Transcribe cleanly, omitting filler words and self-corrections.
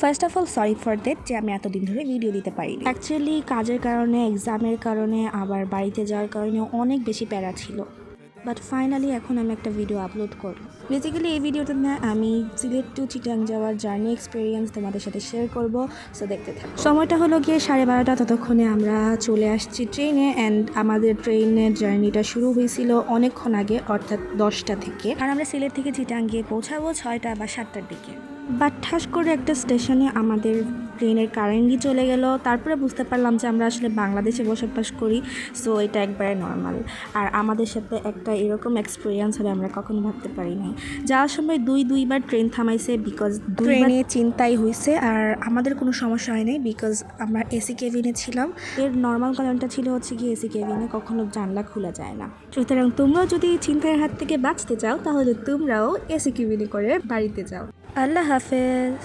First of all sorry for that যে আমি এতদিন ধরে ভিডিও দিতে পারিনি। অ্যাকচুয়ালি কাজের কারণে, এক্সামের কারণে, আবার বাড়িতে যাওয়ার কারণে অনেক বেশি প্যারা ছিল। বাট ফাইনালি এখন আমি একটা ভিডিও আপলোড করব। বেসিক্যালি এই ভিডিওটাতে আমি সিলেট টু চিটাং যাওয়ার জার্নি এক্সপিরিয়েন্স তোমাদের সাথে শেয়ার করব। সো দেখতে থাকো। সময়টা হলো গিয়ে 12:30, ততক্ষণে আমরা চলে আসছি ট্রেনে। অ্যান্ড আমাদের ট্রেনের জার্নিটা শুরু হয়েছিল অনেকক্ষণ আগে, অর্থাৎ 10টা থেকে। আর আমরা সিলেট থেকে চিটাং গিয়ে পৌঁছাবো 6টা বা 7টার দিকে। বাট ঠাস করে একটা স্টেশনে আমাদের ট্রেনের কারেন্টই চলে গেল। তারপরে বুঝতে পারলাম যে আমরা আসলে বাংলাদেশে বসবাস করি, সো এটা একবারে নর্মাল। আর আমাদের সাথে একটা এরকম এক্সপিরিয়েন্স হবে আমরা কখনো ভাবতে পারি নাই। যাওয়ার সময় দুইবার ট্রেন থামাইছে, বিকজ ট্রেনে চিন্তাই হয়েছে। আর আমাদের কোনো সমস্যা হয় নাই, বিকজ আমরা এসি কেবিনে ছিলাম। এর নর্মাল কারণটা ছিল হচ্ছে কি, এসি কেবিনে কখনো জানলা খোলা যায় না। সুতরাং তোমরাও যদি চিন্তার হাত থেকে বাঁচতে চাও, তাহলে তোমরাও এসি কেবিনে করে বাড়িতে যাও। আল্লাহ হাফেজ।